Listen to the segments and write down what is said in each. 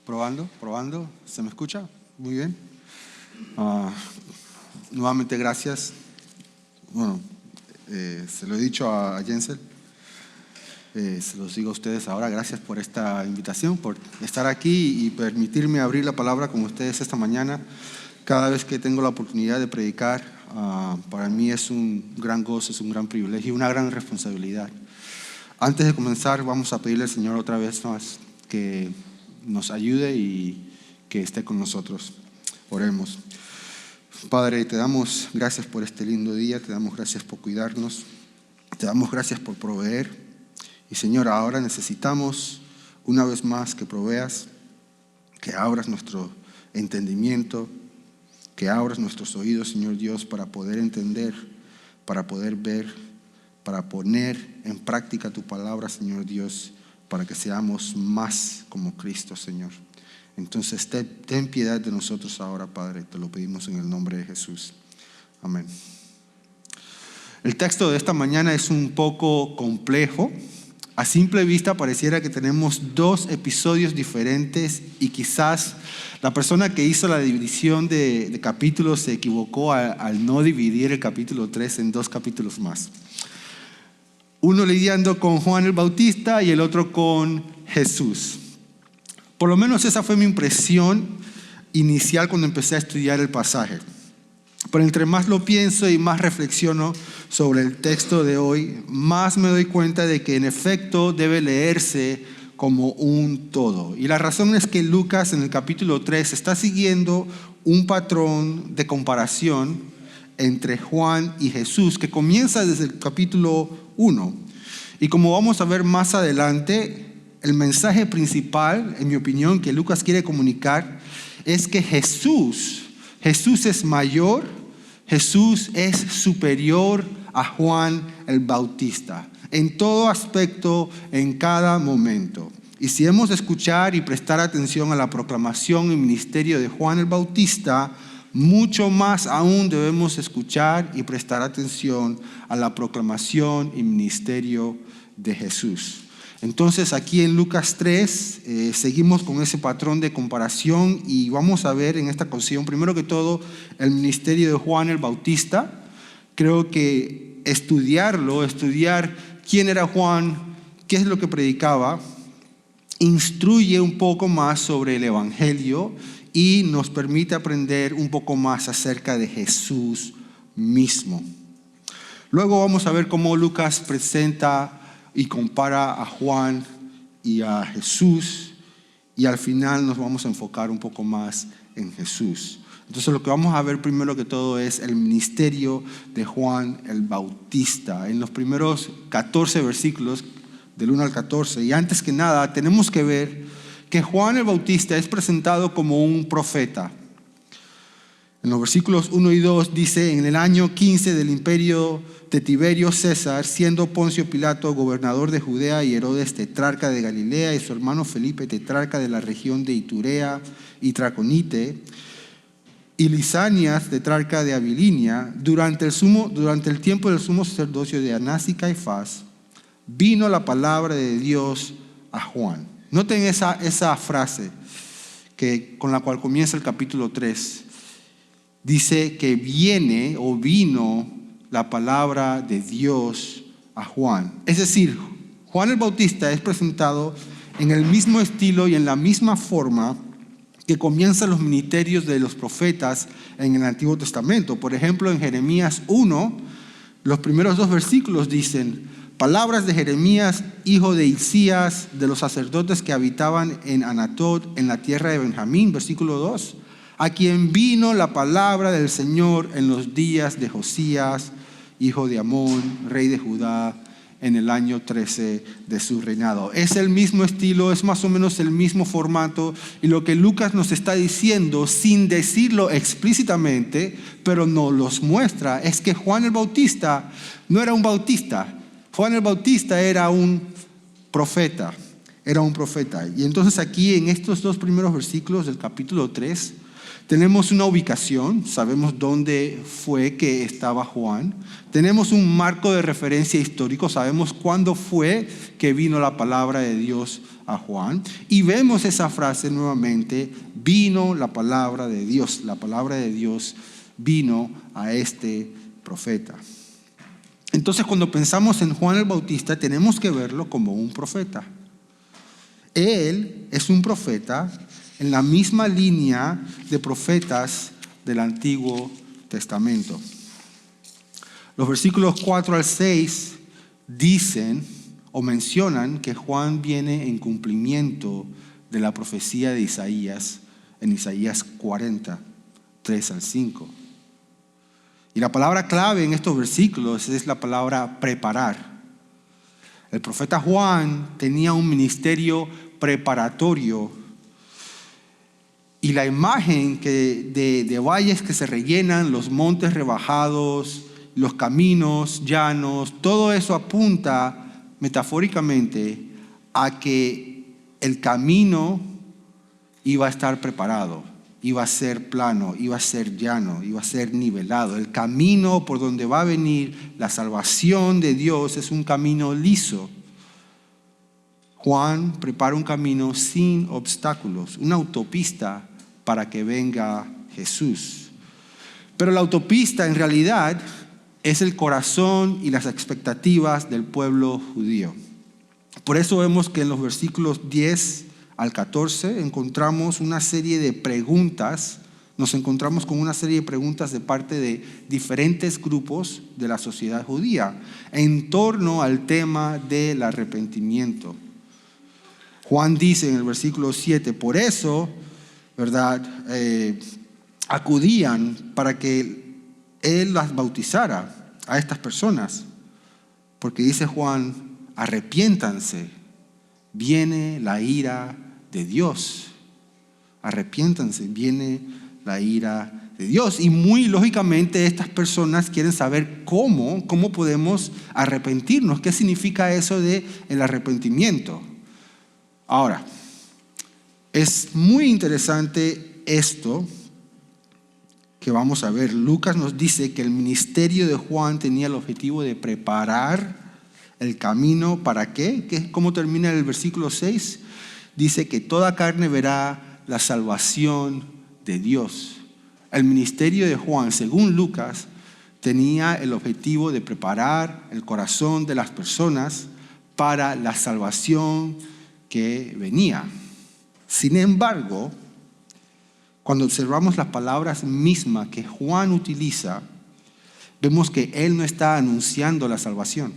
Probando, probando. ¿Se me escucha? Muy bien. Nuevamente gracias. Bueno, se lo he dicho a Jensel. Se los digo a ustedes ahora. Gracias por esta invitación, por estar aquí y permitirme abrir la palabra con ustedes esta mañana. Cada vez que tengo la oportunidad de predicar, para mí es un gran gozo, es un gran privilegio y una gran responsabilidad. Antes de comenzar, vamos a pedirle al Señor otra vez más que nos ayude y que esté con nosotros. Oremos. Padre, te damos gracias por este lindo día, te damos gracias por cuidarnos, te damos gracias por proveer. Y Señor, ahora necesitamos una vez más que proveas, que abras nuestro entendimiento, que abras nuestros oídos, Señor Dios, para poder entender, para poder ver, para poner en práctica tu palabra, Señor Dios, para que seamos más como Cristo, Señor. Entonces, ten piedad de nosotros ahora, Padre, te lo pedimos en el nombre de Jesús. Amén. El texto de esta mañana es un poco complejo. A simple vista pareciera que tenemos dos episodios diferentes y quizás la persona que hizo la división de capítulos se equivocó al no dividir el capítulo 3 en dos capítulos más. Uno lidiando con Juan el Bautista y el otro con Jesús. Por lo menos esa fue mi impresión inicial cuando empecé a estudiar el pasaje. Pero entre más lo pienso y más reflexiono sobre el texto de hoy, más me doy cuenta de que en efecto debe leerse como un todo. Y la razón es que Lucas en el capítulo 3 está siguiendo un patrón de comparación entre Juan y Jesús que comienza desde el capítulo 1. Y como vamos a ver más adelante, el mensaje principal, en mi opinión, que Lucas quiere comunicar es que Jesús es mayor, Jesús es superior a Juan el Bautista, en todo aspecto, en cada momento. Y si hemos de escuchar y prestar atención a la proclamación y ministerio de Juan el Bautista, mucho más aún debemos escuchar y prestar atención a la proclamación y ministerio de Jesús. Entonces aquí en Lucas 3 seguimos con ese patrón de comparación y vamos a ver en esta ocasión, primero que todo, el ministerio de Juan el Bautista. Creo que estudiar quién era Juan, qué es lo que predicaba, instruye un poco más sobre el Evangelio y nos permite aprender un poco más acerca de Jesús mismo. Luego vamos a ver cómo Lucas presenta y compara a Juan y a Jesús, y al final nos vamos a enfocar un poco más en Jesús. Entonces lo que vamos a ver primero que todo es el ministerio de Juan el Bautista. En los primeros 14 versículos, del 1 al 14, y antes que nada tenemos que ver que Juan el Bautista es presentado como un profeta. En los versículos 1 y 2 dice: en el año 15 del imperio de Tiberio César, siendo Poncio Pilato gobernador de Judea y Herodes tetrarca de Galilea y su hermano Felipe tetrarca de la región de Iturea y Traconite y Lisanias tetrarca de Abilinia, durante el tiempo del sumo sacerdocio de Anás y Caifás, vino la palabra de Dios a Juan. Noten esa frase con la cual comienza el capítulo 3. Dice que vino la palabra de Dios a Juan. Es decir, Juan el Bautista es presentado en el mismo estilo y en la misma forma que comienzan los ministerios de los profetas en el Antiguo Testamento. Por ejemplo, en Jeremías 1, los primeros 2 versículos dicen: palabras de Jeremías, hijo de Hilcías, de los sacerdotes que habitaban en Anatot, en la tierra de Benjamín, versículo 2, a quien vino la palabra del Señor en los días de Josías, hijo de Amón, rey de Judá, en el año 13 de su reinado. Es el mismo estilo, es más o menos el mismo formato, y lo que Lucas nos está diciendo, sin decirlo explícitamente, pero nos los muestra, es que Juan el Bautista no era un bautista. Juan el Bautista era un profeta. Y entonces aquí en estos 2 primeros versículos del capítulo 3, tenemos una ubicación, sabemos dónde fue que estaba Juan. Tenemos un marco de referencia histórico, sabemos cuándo fue que vino la palabra de Dios a Juan y vemos esa frase nuevamente: vino la palabra de Dios. La palabra de Dios vino a este profeta. Entonces, cuando pensamos en Juan el Bautista, tenemos que verlo como un profeta. Él es un profeta en la misma línea de profetas del Antiguo Testamento. Los versículos 4 al 6 dicen o mencionan que Juan viene en cumplimiento de la profecía de Isaías, en Isaías 40, 3 al 5. Y la palabra clave en estos versículos es la palabra preparar. El profeta Juan tenía un ministerio preparatorio, y la imagen de valles que se rellenan, los montes rebajados, los caminos llanos, todo eso apunta metafóricamente a que el camino iba a estar preparado, iba a ser plano, iba a ser llano, iba a ser nivelado. El camino por donde va a venir la salvación de Dios es un camino liso. Juan prepara un camino sin obstáculos, una autopista para que venga Jesús. Pero la autopista en realidad es el corazón y las expectativas del pueblo judío. Por eso vemos que en los versículos 10 al 14 encontramos una serie de preguntas. Nos encontramos con una serie de preguntas de parte de diferentes grupos de la sociedad judía en torno al tema del arrepentimiento. Juan dice en el versículo 7, por eso, ¿verdad? Acudían para que Él las bautizara a estas personas. Porque dice Juan, arrepiéntanse, viene la ira de Dios. Arrepiéntanse, viene la ira de Dios. Y muy lógicamente estas personas quieren saber cómo podemos arrepentirnos. ¿Qué significa eso de el arrepentimiento? Ahora, es muy interesante esto que vamos a ver. Lucas nos dice que el ministerio de Juan tenía el objetivo de preparar el camino. ¿Para qué? ¿Cómo termina el versículo 6? Dice que toda carne verá la salvación de Dios. El ministerio de Juan, según Lucas, tenía el objetivo de preparar el corazón de las personas para la salvación que venía. Sin embargo, cuando observamos las palabras mismas que Juan utiliza, vemos que él no está anunciando la salvación,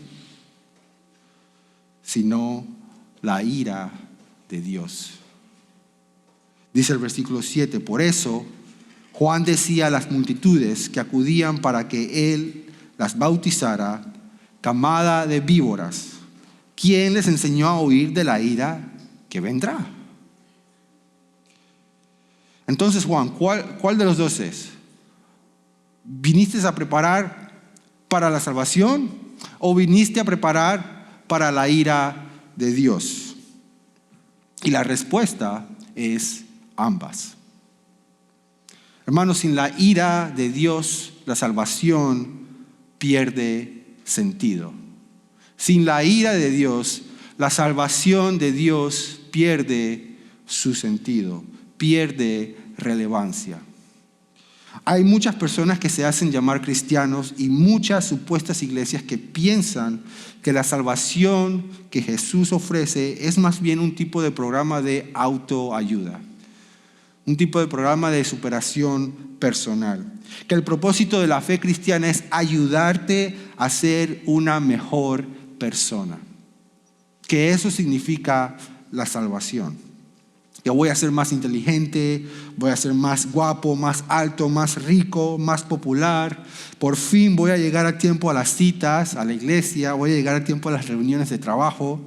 sino la ira de Dios. Dice el versículo 7, por eso Juan decía a las multitudes que acudían para que él las bautizara, camada de víboras, ¿quién les enseñó a huir de la ira que vendrá? Entonces, Juan, ¿cuál de los dos es? ¿Viniste a preparar para la salvación o viniste a preparar para la ira de Dios? Y la respuesta es ambas. Hermanos, sin la ira de Dios, la salvación pierde sentido. Sin la ira de Dios, la salvación de Dios pierde su sentido, pierde relevancia. Hay muchas personas que se hacen llamar cristianos y muchas supuestas iglesias que piensan que la salvación que Jesús ofrece es más bien un tipo de programa de autoayuda, un tipo de programa de superación personal. Que el propósito de la fe cristiana es ayudarte a ser una mejor persona. Que eso significa la salvación. Que voy a ser más inteligente, voy a ser más guapo, más alto, más rico, más popular. Por fin voy a llegar a tiempo a las citas, a la iglesia, voy a llegar a tiempo a las reuniones de trabajo.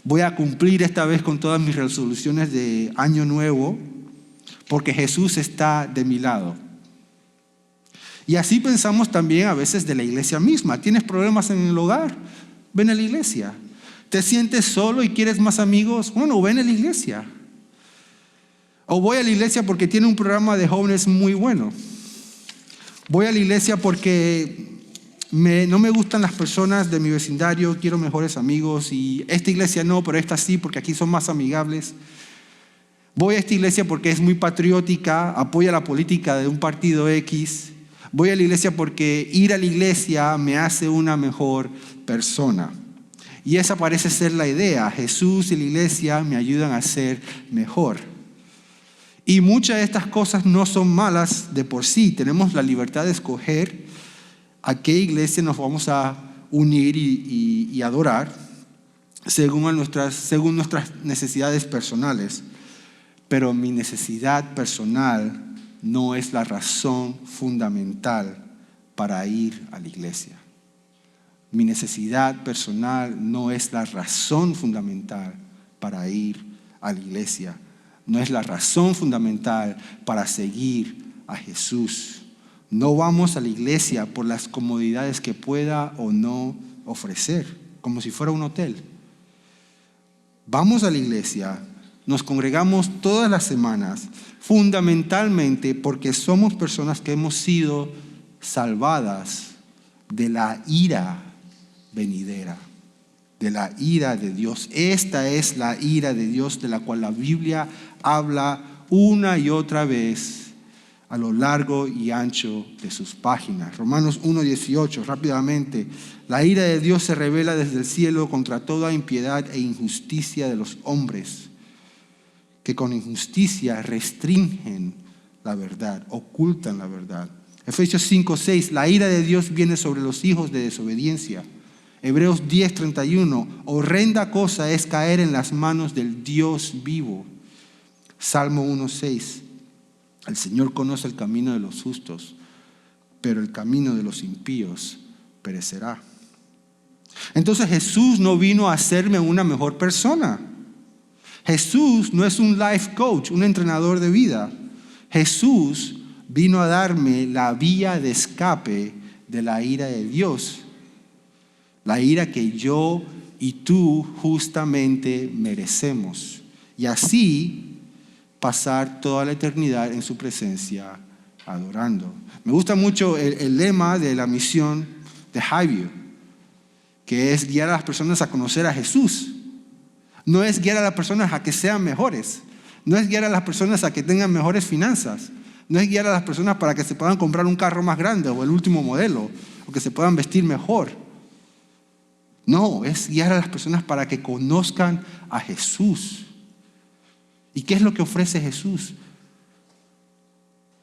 Voy a cumplir esta vez con todas mis resoluciones de año nuevo, porque Jesús está de mi lado. Y así pensamos también a veces de la iglesia misma. ¿Tienes problemas en el hogar? Ven a la iglesia. ¿Te sientes solo y quieres más amigos? Bueno, ven a la iglesia. O voy a la iglesia porque tiene un programa de jóvenes muy bueno. Voy a la iglesia porque no me gustan las personas de mi vecindario, quiero mejores amigos, y esta iglesia no, pero esta sí, porque aquí son más amigables. Voy a esta iglesia porque es muy patriótica, apoya la política de un partido X. Voy a la iglesia porque ir a la iglesia me hace una mejor persona. Y esa parece ser la idea. Jesús y la iglesia me ayudan a ser mejor. Y muchas de estas cosas no son malas de por sí. Tenemos la libertad de escoger a qué iglesia nos vamos a unir y adorar según nuestras necesidades personales. Pero mi necesidad personal no es la razón fundamental para ir a la iglesia. Mi necesidad personal no es la razón fundamental para ir a la iglesia. No es la razón fundamental para seguir a Jesús. No vamos a la iglesia por las comodidades que pueda o no ofrecer, como si fuera un hotel. Vamos a la iglesia, nos congregamos todas las semanas, fundamentalmente porque somos personas que hemos sido salvadas de la ira venidera, de la ira de Dios. Esta es la ira de Dios de la cual la Biblia habla una y otra vez a lo largo y ancho de sus páginas. Romanos 1:18, rápidamente. La ira de Dios se revela desde el cielo contra toda impiedad e injusticia de los hombres, que con injusticia restringen la verdad, ocultan la verdad. Efesios 5:6, la ira de Dios viene sobre los hijos de desobediencia. Hebreos 10:31, horrenda cosa es caer en las manos del Dios vivo. Salmo 1:6, el Señor conoce el camino de los justos, pero el camino de los impíos perecerá. Entonces Jesús no vino a hacerme una mejor persona. Jesús no es un life coach, un entrenador de vida. Jesús vino a darme la vía de escape de la ira de Dios. La ira que yo y tú justamente merecemos. Y así pasar toda la eternidad en su presencia adorando. Me gusta mucho el lema de la misión de Highview, que es guiar a las personas a conocer a Jesús. No es guiar a las personas a que sean mejores. No es guiar a las personas a que tengan mejores finanzas. No es guiar a las personas para que se puedan comprar un carro más grande o el último modelo, o que se puedan vestir mejor. No, es guiar a las personas para que conozcan a Jesús. ¿Y qué es lo que ofrece Jesús?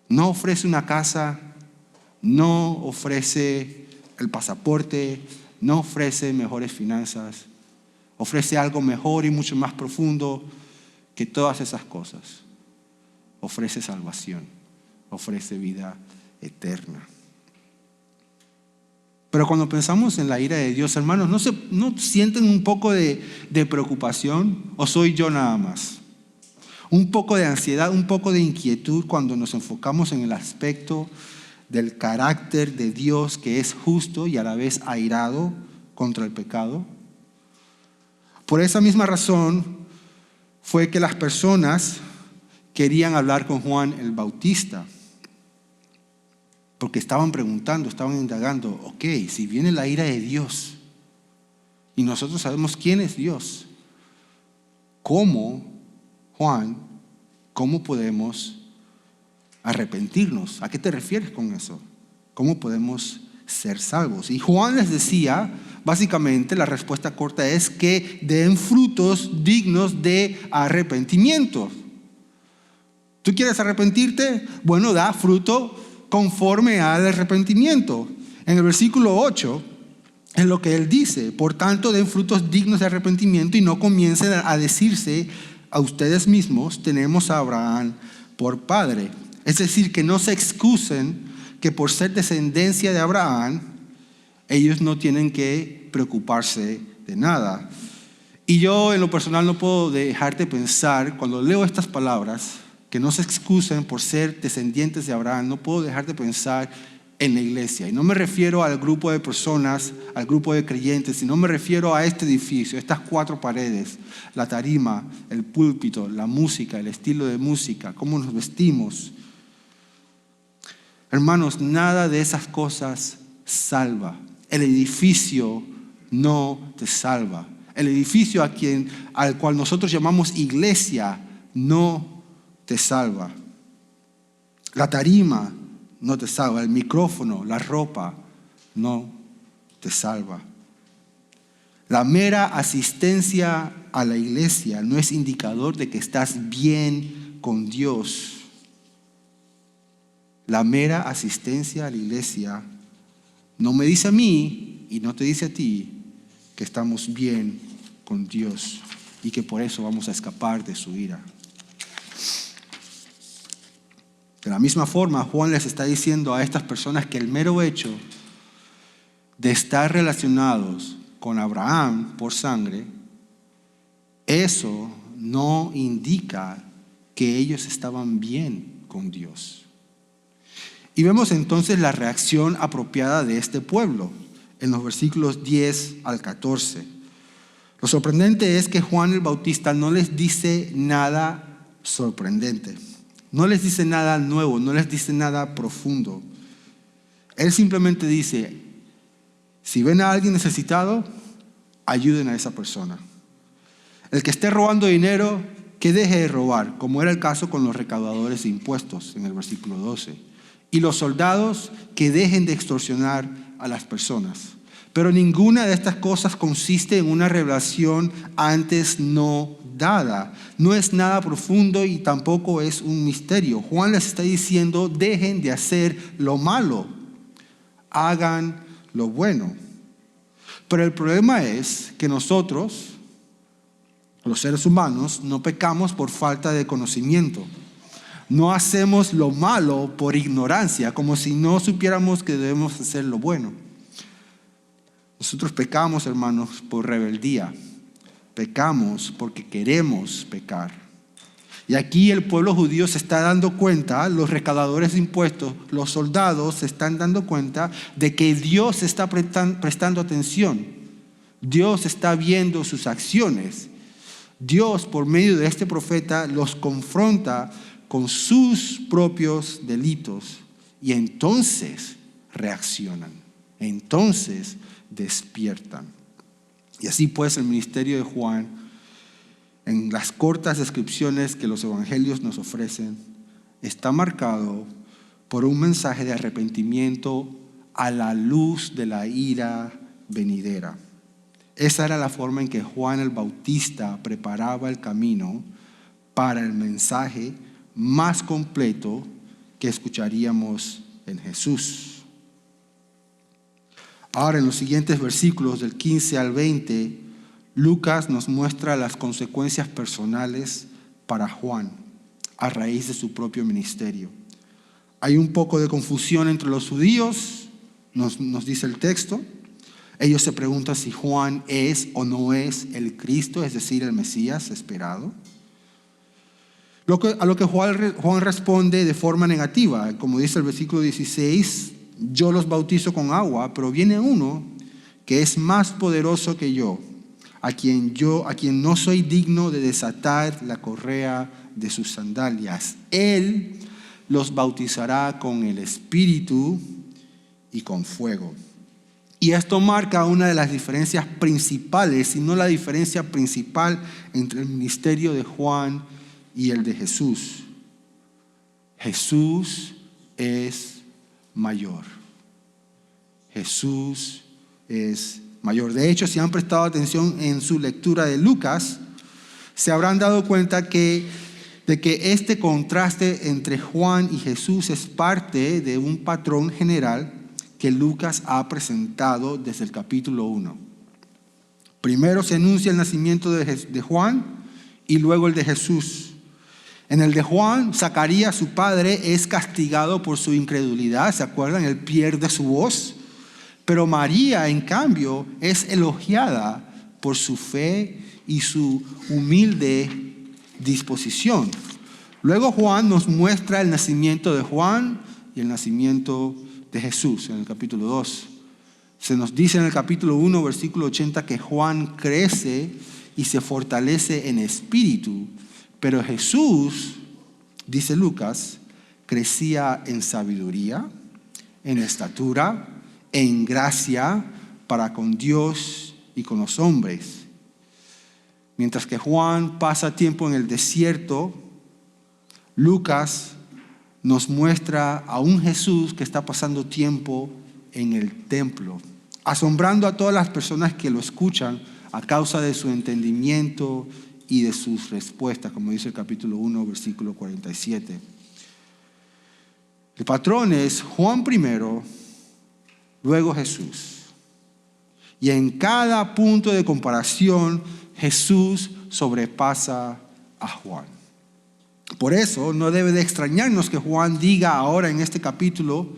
No ofrece una casa, no ofrece el pasaporte, no ofrece mejores finanzas. Ofrece algo mejor y mucho más profundo que todas esas cosas. Ofrece salvación, ofrece vida eterna. Pero cuando pensamos en la ira de Dios, hermanos, ¿no sienten un poco de preocupación? ¿O soy yo nada más? Un poco de ansiedad, un poco de inquietud cuando nos enfocamos en el aspecto del carácter de Dios que es justo y a la vez airado contra el pecado. Por esa misma razón fue que las personas querían hablar con Juan el Bautista. Porque estaban preguntando, estaban indagando, ok, si viene la ira de Dios y nosotros sabemos quién es Dios, ¿cómo, Juan, cómo podemos arrepentirnos? ¿A qué te refieres con eso? ¿Cómo podemos ser salvos? Y Juan les decía, básicamente la respuesta corta es que den frutos dignos de arrepentimiento. ¿Tú quieres arrepentirte? Bueno, da fruto conforme al arrepentimiento. En el versículo 8 es lo que él dice: por tanto, den frutos dignos de arrepentimiento y no comiencen a decirse a ustedes mismos, tenemos a Abraham por padre. Es decir, que no se excusen que por ser descendencia de Abraham, ellos no tienen que preocuparse de nada. Y yo en lo personal no puedo dejar de pensar, cuando leo estas palabras, que no se excusen por ser descendientes de Abraham, no puedo dejar de pensar en la iglesia. Y no me refiero al grupo de personas, al grupo de creyentes, sino me refiero a este edificio, estas 4 paredes, la tarima, el púlpito, la música, el estilo de música, cómo nos vestimos. Hermanos, nada de esas cosas salva. El edificio no te salva. El edificio al cual nosotros llamamos iglesia no te salva. La tarima no te salva. El micrófono, la ropa no te salva. La mera asistencia a la iglesia no es indicador de que estás bien con Dios. La mera asistencia a la iglesia no me dice a mí y no te dice a ti que estamos bien con Dios y que por eso vamos a escapar de su ira. De la misma forma, Juan les está diciendo a estas personas que el mero hecho de estar relacionados con Abraham por sangre, eso no indica que ellos estaban bien con Dios. Y vemos entonces la reacción apropiada de este pueblo en los versículos 10 al 14. Lo sorprendente es que Juan el Bautista no les dice nada sorprendente, no les dice nada nuevo, no les dice nada profundo. Él simplemente dice: si ven a alguien necesitado, ayuden a esa persona. El que esté robando dinero, que deje de robar, como era el caso con los recaudadores de impuestos en el versículo 12. Y los soldados, que dejen de extorsionar a las personas. Pero ninguna de estas cosas consiste en una revelación antes no dada. No es nada profundo y tampoco es un misterio. Juan les está diciendo: dejen de hacer lo malo, hagan lo bueno. Pero el problema es que nosotros, los seres humanos, no pecamos por falta de conocimiento. No hacemos lo malo por ignorancia, como si no supiéramos que debemos hacer lo bueno. Nosotros pecamos, hermanos, por rebeldía. Pecamos porque queremos pecar. Y aquí el pueblo judío se está dando cuenta, los recaudadores de impuestos, los soldados se están dando cuenta de que Dios está prestando atención. Dios está viendo sus acciones. Dios, por medio de este profeta, los confronta con sus propios delitos y entonces reaccionan, entonces despiertan. Y así pues el ministerio de Juan, en las cortas descripciones que los evangelios nos ofrecen, está marcado por un mensaje de arrepentimiento a la luz de la ira venidera. Esa era la forma en que Juan el Bautista preparaba el camino para el mensaje más completo que escucharíamos en Jesús. Ahora, en los siguientes versículos del 15 al 20, Lucas nos muestra las consecuencias personales para Juan a raíz de su propio ministerio. Hay un poco de confusión entre los judíos, nos dice el texto. Ellos se preguntan si Juan es o no es el Cristo, es decir, el Mesías esperado. A lo que Juan responde de forma negativa, como dice el versículo 16: yo los bautizo con agua, pero viene uno que es más poderoso que yo, a quien no soy digno de desatar la correa de sus sandalias. Él los bautizará con el Espíritu y con fuego. Y esto marca una de las diferencias principales, si no la diferencia principal, entre el ministerio de Juan y el de Jesús. Jesús es mayor. Jesús es mayor. De hecho, si han prestado atención en su lectura de Lucas, se habrán dado cuenta de que este contraste entre Juan y Jesús es parte de un patrón general que Lucas ha presentado desde el capítulo 1. Primero se anuncia el nacimiento de Juan y luego el de Jesús. En el de Juan, Zacarías, su padre, es castigado por su incredulidad. ¿Se acuerdan? Él pierde su voz. Pero María, en cambio, es elogiada por su fe y su humilde disposición. Luego Juan nos muestra el nacimiento de Juan y el nacimiento de Jesús en el capítulo 2. Se nos dice en el capítulo 1, versículo 80, que Juan crece y se fortalece en espíritu. Pero Jesús, dice Lucas, crecía en sabiduría, en estatura, en gracia, para con Dios y con los hombres. Mientras que Juan pasa tiempo en el desierto, Lucas nos muestra a un Jesús que está pasando tiempo en el templo, asombrando a todas las personas que lo escuchan a causa de su entendimiento y de sus respuestas, como dice el capítulo 1, versículo 47. El patrón es Juan primero, luego Jesús. Y en cada punto de comparación, Jesús sobrepasa a Juan. Por eso no debe de extrañarnos que Juan diga ahora en este capítulo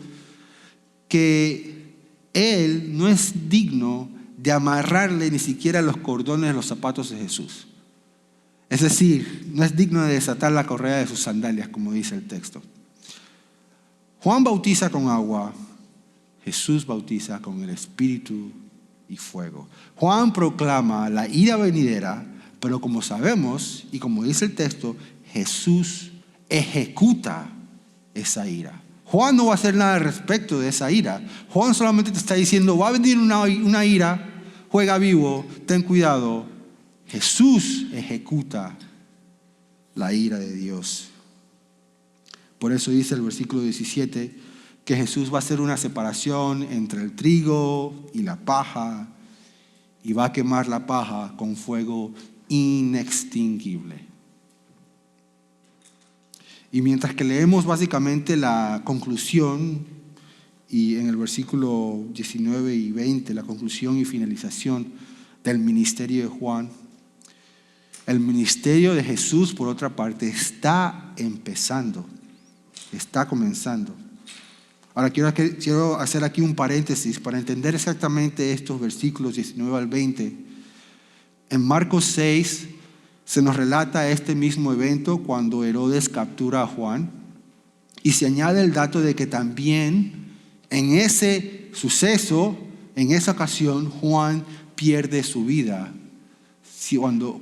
que él no es digno de amarrarle ni siquiera los cordones de los zapatos de Jesús. Es decir, no es digno de desatar la correa de sus sandalias, como dice el texto. Juan bautiza con agua, Jesús bautiza con el Espíritu y fuego. Juan proclama la ira venidera, pero como sabemos y como dice el texto, Jesús ejecuta esa ira. Juan no va a hacer nada al respecto de esa ira. Juan solamente te está diciendo, va a venir una ira, juega vivo, ten cuidado. Jesús ejecuta la ira de Dios. Por eso dice el versículo 17 que Jesús va a hacer una separación entre el trigo y la paja y va a quemar la paja con fuego inextinguible. Y mientras que leemos básicamente la conclusión, y en el versículo 19 y 20, la conclusión y finalización del ministerio de Juan, el ministerio de Jesús, por otra parte, está empezando, está comenzando. Ahora quiero hacer aquí un paréntesis para entender exactamente estos versículos 19 al 20. En Marcos 6 se nos relata este mismo evento cuando Herodes captura a Juan y se añade el dato de que también en ese suceso, en esa ocasión, Juan pierde su vida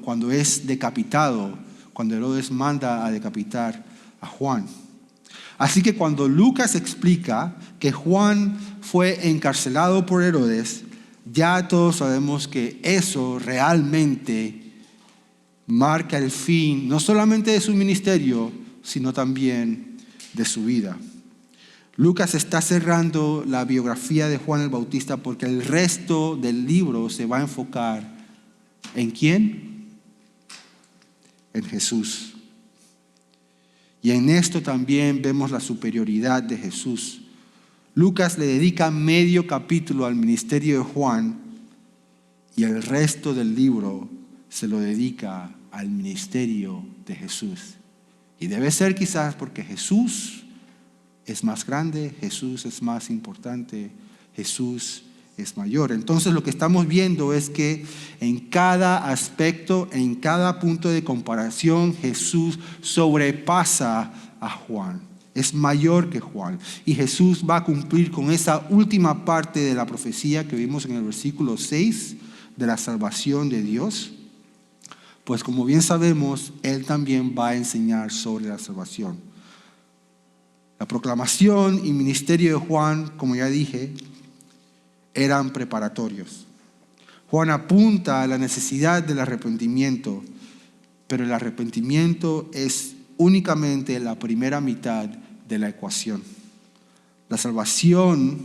cuando es decapitado, cuando Herodes manda a decapitar a Juan. Así que cuando Lucas explica que Juan fue encarcelado por Herodes, ya todos sabemos que eso realmente marca el fin, no solamente de su ministerio, sino también de su vida. Lucas está cerrando la biografía de Juan el Bautista porque el resto del libro se va a enfocar ¿en quién? En Jesús. Y en esto también vemos la superioridad de Jesús. Lucas le dedica medio capítulo al ministerio de Juan y el resto del libro se lo dedica al ministerio de Jesús. Y debe ser quizás porque Jesús es más grande, Jesús es más importante, Jesús es mayor. Entonces lo que estamos viendo es que en cada aspecto, en cada punto de comparación, Jesús sobrepasa a Juan. Es mayor que Juan. Y Jesús va a cumplir con esa última parte de la profecía que vimos en el versículo 6 de la salvación de Dios. Pues como bien sabemos, Él también va a enseñar sobre la salvación. La proclamación y ministerio de Juan, como ya dije, eran preparatorios. Juan apunta a la necesidad del arrepentimiento, pero el arrepentimiento es únicamente la primera mitad de la ecuación. La salvación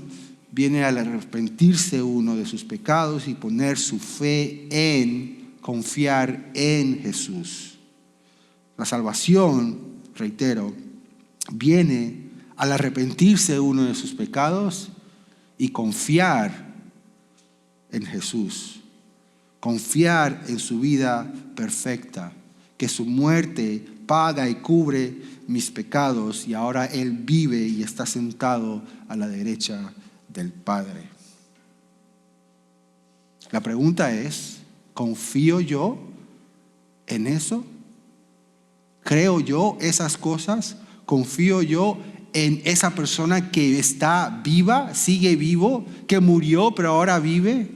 viene al arrepentirse uno de sus pecados y poner su fe confiar en Jesús. La salvación, reitero, viene al arrepentirse uno de sus pecados y confiar en Jesús. Confiar en su vida perfecta, que su muerte paga y cubre mis pecados y ahora Él vive y está sentado a la derecha del Padre. La pregunta es, ¿confío yo en eso? ¿Creo yo esas cosas? ¿Confío yo en esa persona que está viva, sigue vivo, que murió pero ahora vive?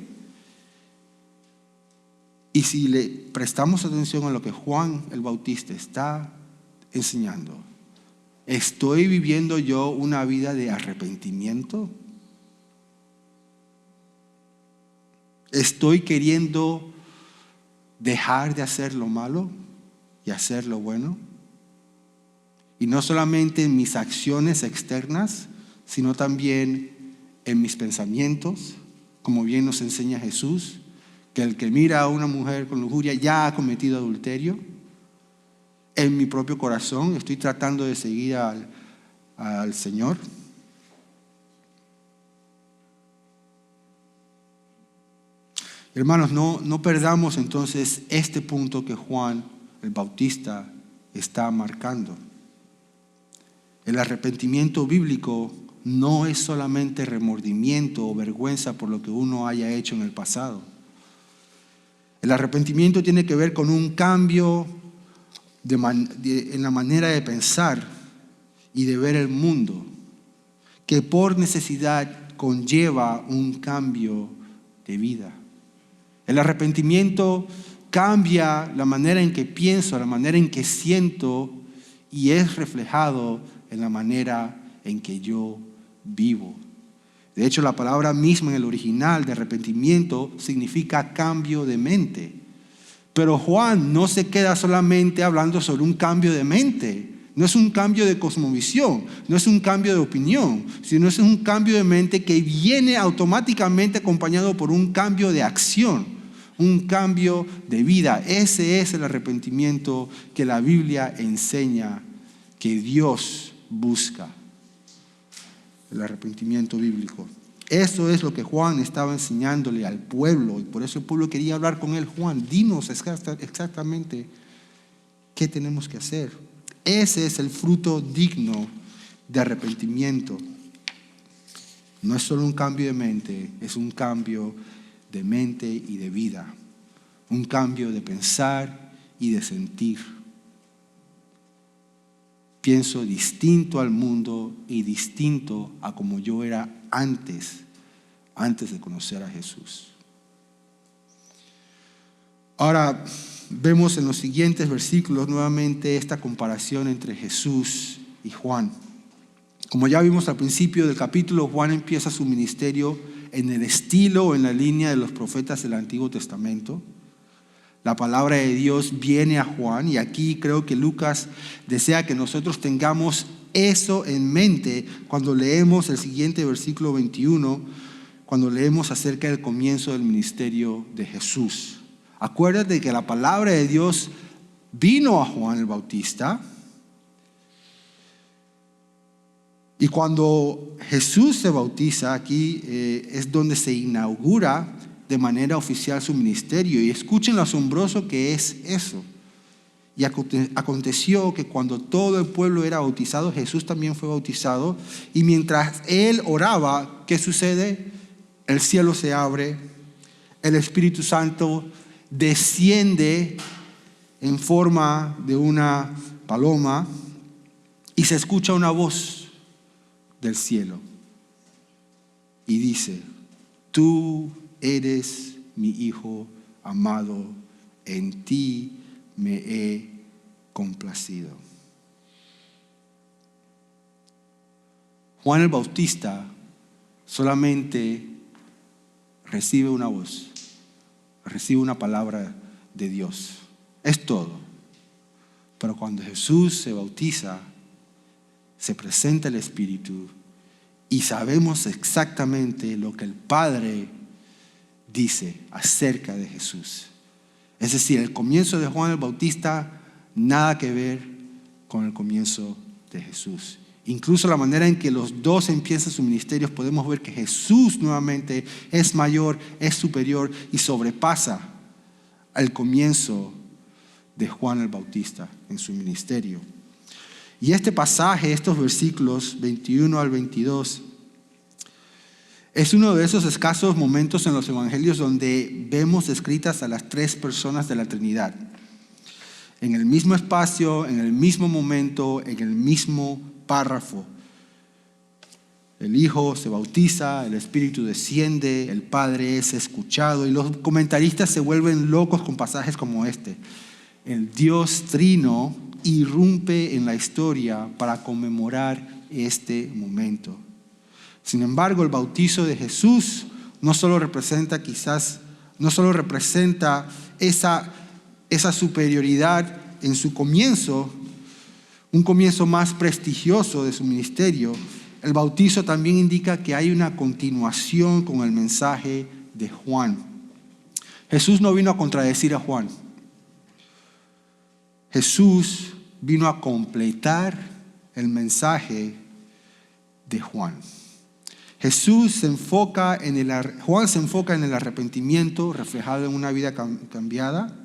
Y si le prestamos atención a lo que Juan el Bautista está enseñando, ¿estoy viviendo yo una vida de arrepentimiento? ¿Estoy queriendo dejar de hacer lo malo y hacer lo bueno? Y no solamente en mis acciones externas, sino también en mis pensamientos, como bien nos enseña Jesús, que el que mira a una mujer con lujuria ya ha cometido adulterio. En mi propio corazón estoy tratando de seguir al Señor. Hermanos, no perdamos entonces este punto que Juan el Bautista está marcando. El arrepentimiento bíblico no es solamente remordimiento o vergüenza por lo que uno haya hecho en el pasado. El arrepentimiento tiene que ver con un cambio en la manera de pensar y de ver el mundo, que por necesidad conlleva un cambio de vida. El arrepentimiento cambia la manera en que pienso, la manera en que siento, y es reflejado en la manera en que yo vivo. De hecho, la palabra misma en el original de arrepentimiento significa cambio de mente. Pero Juan no se queda solamente hablando sobre un cambio de mente. No es un cambio de cosmovisión, no es un cambio de opinión, sino es un cambio de mente que viene automáticamente acompañado por un cambio de acción, un cambio de vida. Ese es el arrepentimiento que la Biblia enseña que Dios busca. El arrepentimiento bíblico. Eso es lo que Juan estaba enseñándole al pueblo, y por eso el pueblo quería hablar con él. Juan, dinos exactamente qué tenemos que hacer. Ese es el fruto digno de arrepentimiento. No es solo un cambio de mente, es un cambio de mente y de vida. Un cambio de pensar y de sentir. Pienso distinto al mundo y distinto a como yo era antes de conocer a Jesús. Ahora vemos en los siguientes versículos nuevamente esta comparación entre Jesús y Juan. Como ya vimos al principio del capítulo, Juan empieza su ministerio en el estilo o en la línea de los profetas del Antiguo Testamento. La palabra de Dios viene a Juan, y aquí creo que Lucas desea que nosotros tengamos eso en mente cuando leemos el siguiente versículo 21, cuando leemos acerca del comienzo del ministerio de Jesús. Acuérdate que la palabra de Dios vino a Juan el Bautista, y cuando Jesús se bautiza, aquí es donde se inaugura de manera oficial su ministerio. Y escuchen lo asombroso que es eso. Y aconteció que cuando todo el pueblo era bautizado, Jesús también fue bautizado. Y mientras él oraba, ¿qué sucede? El cielo se abre, el Espíritu Santo desciende en forma de una paloma y se escucha una voz del cielo. Y dice: tú eres mi Hijo amado, en ti me he complacido. Juan el Bautista solamente recibe una voz, recibe una palabra de Dios. Es todo. Pero cuando Jesús se bautiza, se presenta el Espíritu y sabemos exactamente lo que el Padre dice acerca de Jesús. Es decir, el comienzo de Juan el Bautista nada que ver con el comienzo de Jesús. Incluso la manera en que los dos empiezan sus ministerios, podemos ver que Jesús nuevamente es mayor, es superior y sobrepasa al comienzo de Juan el Bautista en su ministerio. Y este pasaje, estos versículos 21 al 22, es uno de esos escasos momentos en los evangelios donde vemos descritas a las tres personas de la Trinidad. En el mismo espacio, en el mismo momento, en el mismo párrafo. El Hijo se bautiza, el Espíritu desciende, el Padre es escuchado, y los comentaristas se vuelven locos con pasajes como este. El Dios Trino irrumpe en la historia para conmemorar este momento. Sin embargo, el bautizo de Jesús no solo representa quizás no solo representa esa superioridad en su comienzo, un comienzo más prestigioso de su ministerio, el bautizo también indica que hay una continuación con el mensaje de Juan. Jesús no vino a contradecir a Juan. Jesús vino a completar el mensaje de Juan. Juan se enfoca en el arrepentimiento reflejado en una vida cambiada.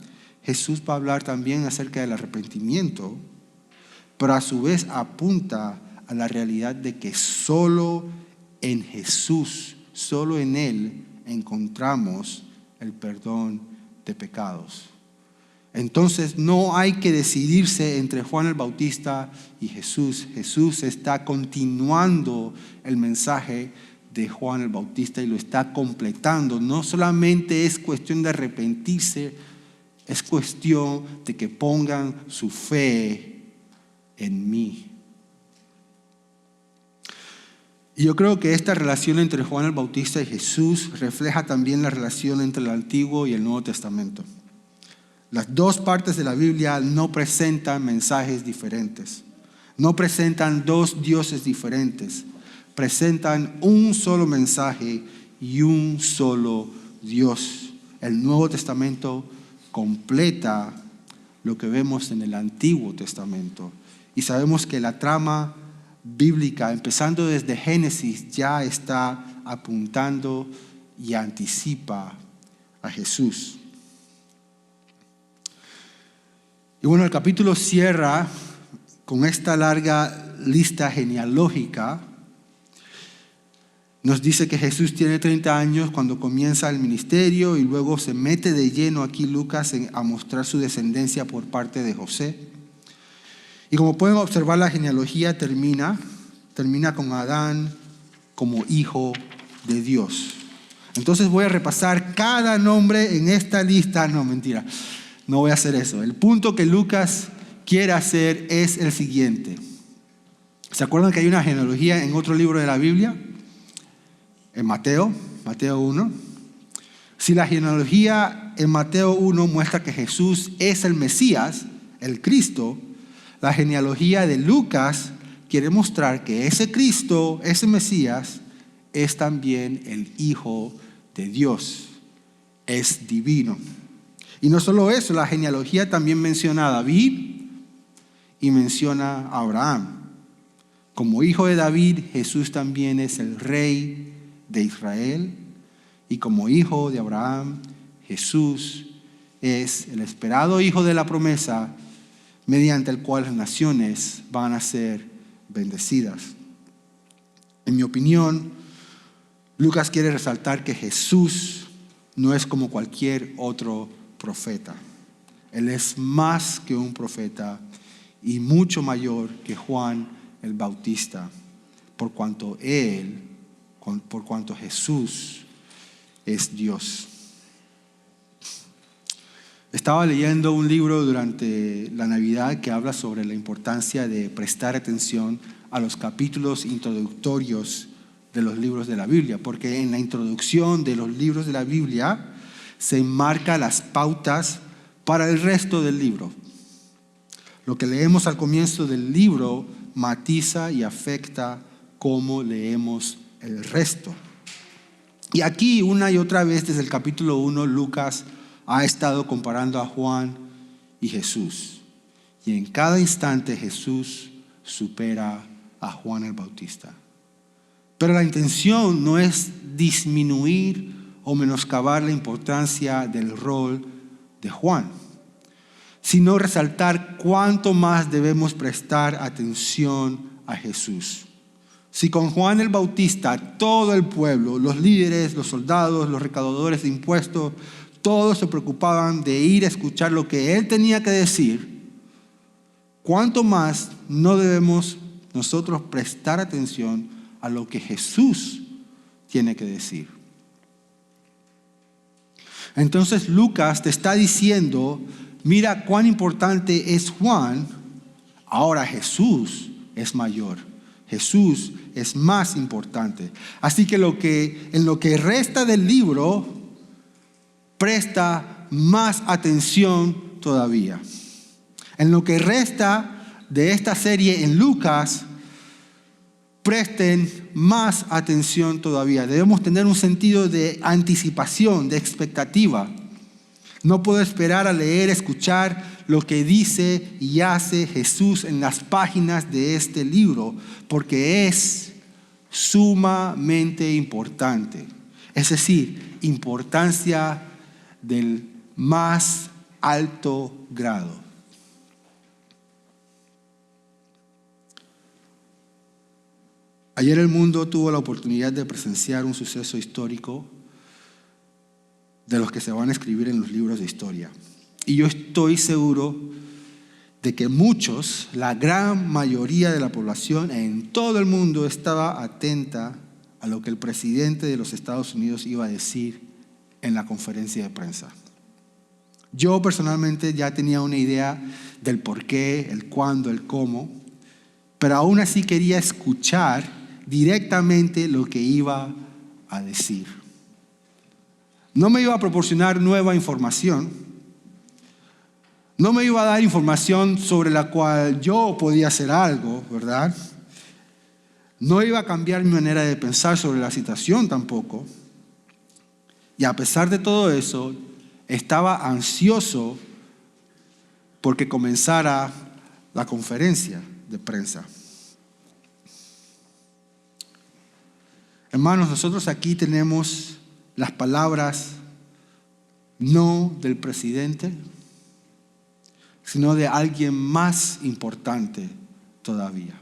Jesús va a hablar también acerca del arrepentimiento, pero a su vez apunta a la realidad de que solo en Jesús, solo en Él encontramos el perdón de pecados. Entonces no hay que decidirse entre Juan el Bautista y Jesús. Jesús está continuando el mensaje de Juan el Bautista y lo está completando. No solamente es cuestión de arrepentirse, es cuestión de que pongan su fe en mí. Y yo creo que esta relación entre Juan el Bautista y Jesús refleja también la relación entre el Antiguo y el Nuevo Testamento. Las dos partes de la Biblia no presentan mensajes diferentes, no presentan dos dioses diferentes, presentan un solo mensaje y un solo Dios. El Nuevo Testamento completa lo que vemos en el Antiguo Testamento. Y sabemos que la trama bíblica, empezando desde Génesis, ya está apuntando y anticipa a Jesús. Y bueno, el capítulo cierra con esta larga lista genealógica. Nos dice que Jesús tiene 30 años cuando comienza el ministerio y luego se mete de lleno aquí Lucas a mostrar su descendencia por parte de José. Y como pueden observar, la genealogía termina con Adán como hijo de Dios. Entonces voy a repasar cada nombre en esta lista. No, mentira, no voy a hacer eso. El punto que Lucas quiere hacer es el siguiente. ¿Se acuerdan que hay una genealogía en otro libro de la Biblia? En Mateo 1. Si la genealogía en Mateo 1 muestra que Jesús es el Mesías, el Cristo, la genealogía de Lucas quiere mostrar que ese Cristo, ese Mesías, es también el Hijo de Dios, es divino. Y no solo eso, la genealogía también menciona a David y menciona a Abraham. Como hijo de David, Jesús también es el rey de Israel, y como hijo de Abraham, Jesús es el esperado hijo de la promesa, mediante el cual las naciones van a ser bendecidas. En mi opinión, Lucas quiere resaltar que Jesús no es como cualquier otro profeta. Él es más que un profeta y mucho mayor que Juan el Bautista, por cuanto Jesús es Dios. Estaba leyendo un libro durante la Navidad que habla sobre la importancia de prestar atención a los capítulos introductorios de los libros de la Biblia, porque en la introducción de los libros de la Biblia se enmarca las pautas para el resto del libro. Lo que leemos al comienzo del libro matiza y afecta cómo leemos el resto. Y aquí una y otra vez desde el capítulo 1 Lucas ha estado comparando a Juan y Jesús. Y en cada instante Jesús supera a Juan el Bautista. Pero la intención no es disminuir o menoscabar la importancia del rol de Juan, sino resaltar cuánto más debemos prestar atención a Jesús. Si con Juan el Bautista todo el pueblo, los líderes, los soldados, los recaudadores de impuestos, todos se preocupaban de ir a escuchar lo que él tenía que decir, ¿cuánto más no debemos nosotros prestar atención a lo que Jesús tiene que decir? Entonces Lucas te está diciendo, mira cuán importante es Juan, ahora Jesús es mayor, Jesús es más importante. Así que en lo que resta del libro, presta más atención todavía. En lo que resta de esta serie en Lucas, presten más atención todavía. Debemos tener un sentido de anticipación, de expectativa. No puedo esperar a leer, escuchar lo que dice y hace Jesús en las páginas de este libro, porque es sumamente importante. Es decir, importancia del más alto grado. Ayer el mundo tuvo la oportunidad de presenciar un suceso histórico de los que se van a escribir en los libros de historia. Y yo estoy seguro de que muchos, la gran mayoría de la población en todo el mundo estaba atenta a lo que el presidente de los Estados Unidos iba a decir en la conferencia de prensa. Yo personalmente ya tenía una idea del por qué, el cuándo, el cómo, pero aún así quería escuchar directamente lo que iba a decir. No me iba a proporcionar nueva información, no me iba a dar información sobre la cual yo podía hacer algo, ¿verdad? No iba a cambiar mi manera de pensar sobre la situación tampoco. Y a pesar de todo eso, estaba ansioso porque comenzara la conferencia de prensa. Hermanos, nosotros aquí tenemos las palabras no del presidente, sino de alguien más importante todavía.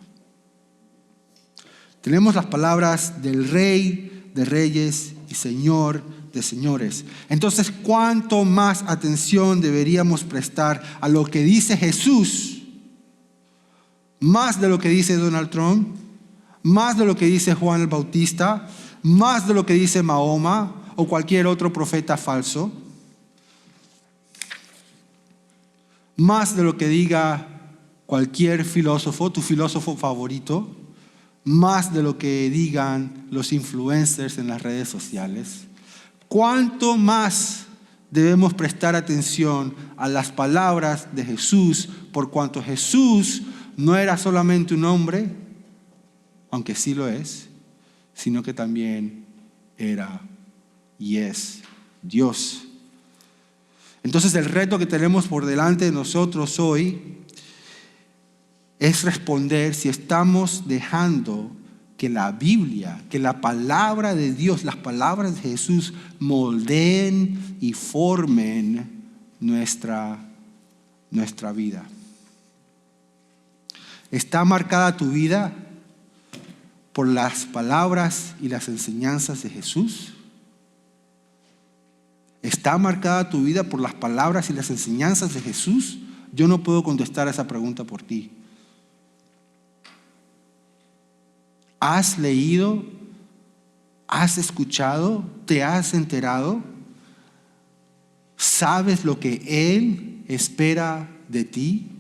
Tenemos las palabras del Rey de Reyes y Señor de señores. Entonces, ¿cuánto más atención deberíamos prestar a lo que dice Jesús? Más de lo que dice Donald Trump, más de lo que dice Juan el Bautista, más de lo que dice Mahoma o cualquier otro profeta falso, más de lo que diga cualquier filósofo, tu filósofo favorito, más de lo que digan los influencers en las redes sociales. ¿Cuánto más debemos prestar atención a las palabras de Jesús, por cuanto Jesús no era solamente un hombre, aunque sí lo es, sino que también era y es Dios? Entonces el reto que tenemos por delante de nosotros hoy es responder si estamos dejando que la Biblia, que la palabra de Dios, las palabras de Jesús moldeen y formen nuestra vida. ¿Está marcada tu vida por las palabras y las enseñanzas de Jesús? ¿Está marcada tu vida por las palabras y las enseñanzas de Jesús? Yo no puedo contestar a esa pregunta por ti. ¿Has leído? ¿Has escuchado? ¿Te has enterado? ¿Sabes lo que Él espera de ti?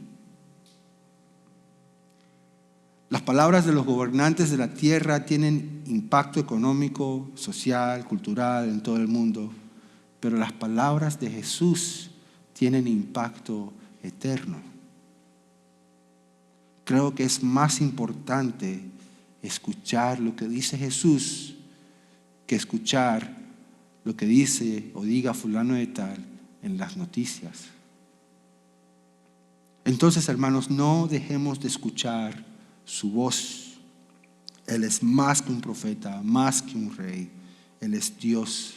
Las palabras de los gobernantes de la tierra tienen impacto económico, social, cultural en todo el mundo, pero las palabras de Jesús tienen impacto eterno. Creo que es más importante escuchar lo que dice Jesús que escuchar lo que dice o diga fulano de tal en las noticias. Entonces, hermanos, no dejemos de escuchar su voz. Él es más que un profeta, más que un rey. Él es Dios.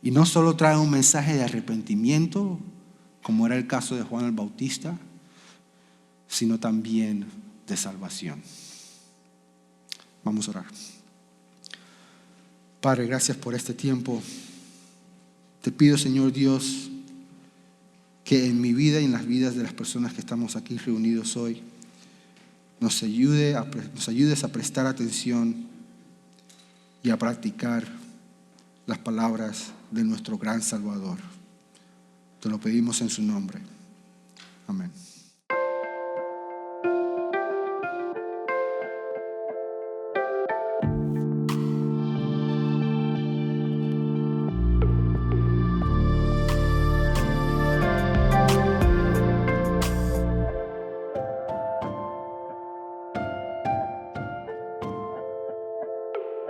Y no solo trae un mensaje de arrepentimiento, como era el caso de Juan el Bautista, sino también de salvación. Vamos a orar. Padre, gracias por este tiempo. Te pido, Señor Dios, que en mi vida y en las vidas de las personas que estamos aquí reunidos hoy, nos ayudes a prestar atención y a practicar las palabras de nuestro gran Salvador. Te lo pedimos en su nombre. Amén.